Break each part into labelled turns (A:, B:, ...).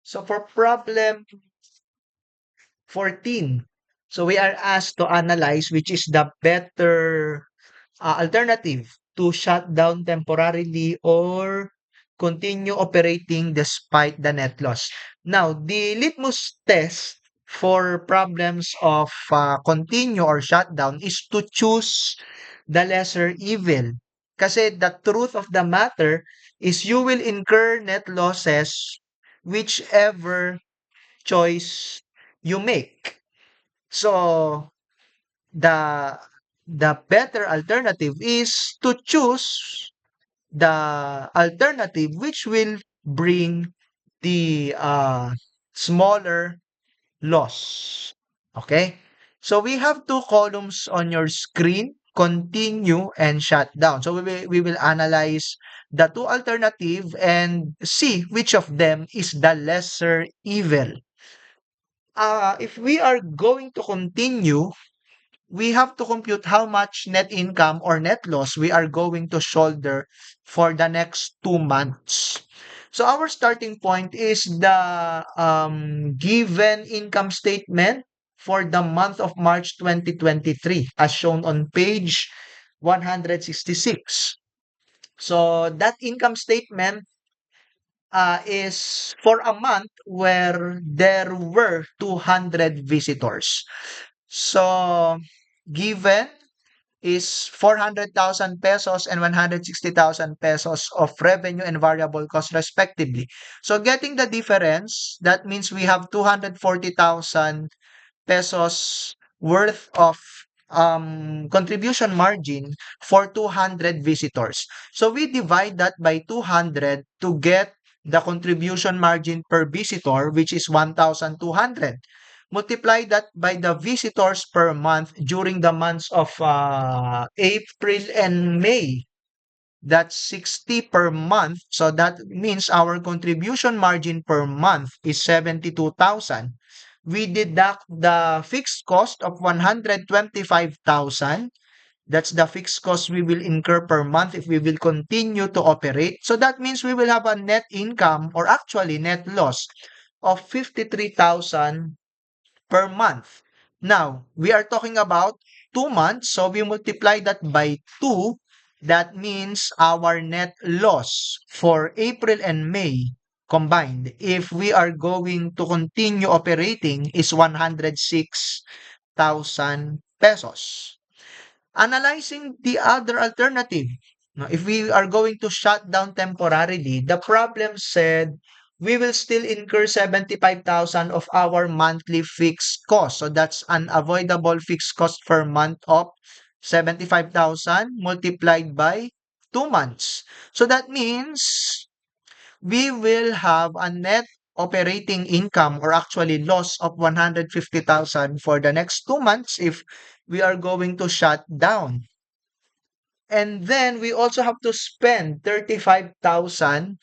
A: So for problem 14, so we are asked to analyze which is the better alternative to shut down temporarily or continue operating despite the net loss. Now, the litmus test for problems of continue or shutdown is to choose the lesser evil. Kasi the truth of the matter is you will incur net losses whichever choice you make. So, the the better alternative is to choose the alternative which will bring the smaller loss. Okay? So we have two columns on your screen, continue and shut down. So we will analyze the two alternative and see which of them is the lesser evil. If we are going to continue, we have to compute how much net income or net loss we are going to shoulder for the next 2 months. So our starting point is the given income statement for the month of March 2023 as shown on page 166. So that income statement is for a month where there were 200 visitors. So given is 400,000 pesos and 160,000 pesos of revenue and variable cost respectively. So getting the difference, that means we have 240,000 pesos worth of contribution margin for 200 visitors. So we divide that by 200 to get the contribution margin per visitor, which is 1,200. Multiply that by the visitors per month during the months of April and May. That's 60 per month. So that means our contribution margin per month is 72,000. We deduct the fixed cost of 125,000. That's the fixed cost we will incur per month if we will continue to operate. So that means we will have a net income or actually net loss of 53,000 per month. Now, we are talking about 2 months, so we multiply that by 2. That means our net loss for April and May combined, if we are going to continue operating, is 106,000 pesos. Analyzing the other alternative, no, if we are going to shut down temporarily, the problem said we will still incur 75,000 of our monthly fixed cost. So that's unavoidable fixed cost per month of 75,000 multiplied by 2 months. So that means we will have a net operating income or actually loss of 150,000 for the next 2 months if we are going to shut down. And then we also have to spend 35,000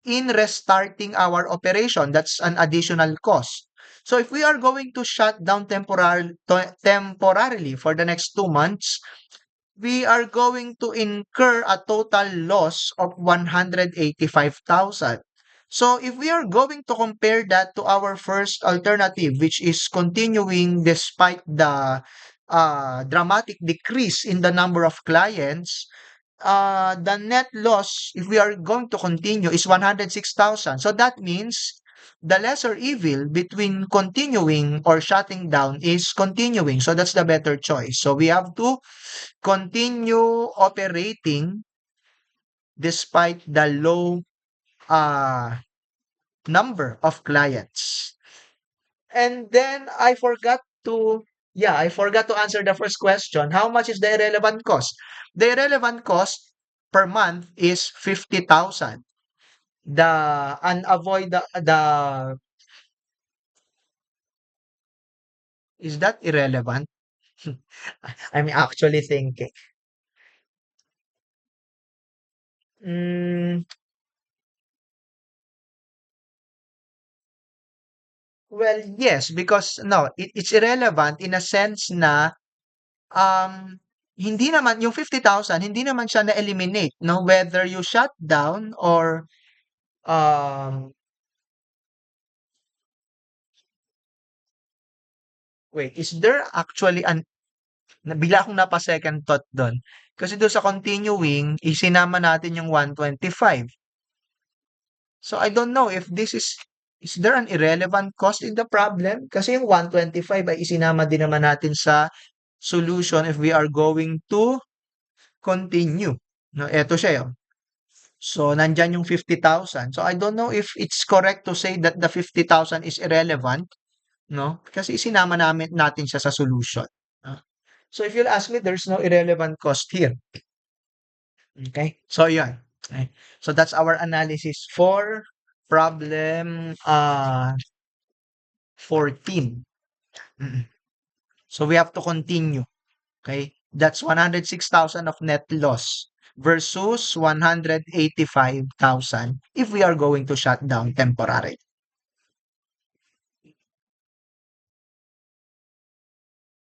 A: in restarting our operation. That's an additional cost. So if we are going to shut down temporarily for the next 2 months, we are going to incur a total loss of 185,000. So if we are going to compare that to our first alternative, which is continuing despite the dramatic decrease in the number of clients, the net loss, if we are going to continue, is 106,000. So that means the lesser evil between continuing or shutting down is continuing. So that's the better choice. So we have to continue operating despite the low uh, number of clients. And then I forgot to answer the first question. How much is the irrelevant cost? The irrelevant cost per month is 50,000. The unavoid the is that irrelevant? I'm actually thinking. Mm, well, yes, because no, it's irrelevant in a sense na hindi naman yung 50,000 hindi naman siya na-eliminate, no? Whether you shut down or um wait, is there actually bigla akong napa-second thought do'n. Kasi do'n sa continuing, isinama natin yung 125. So I don't know if is there an irrelevant cost in the problem? Kasi yung 125 ay isinama din naman natin sa solution if we are going to continue. No, eto siya yun. So, nandyan yung 50,000. So, I don't know if it's correct to say that the 50,000 is irrelevant, no? Kasi isinama natin siya sa solution. Ah. So, if you'll ask me, there's no irrelevant cost here. Okay? So, yun. Okay. So, that's our analysis for problem 14. Mm. So, we have to continue. Okay? That's 106,000 of net loss versus 185,000 if we are going to shut down temporarily.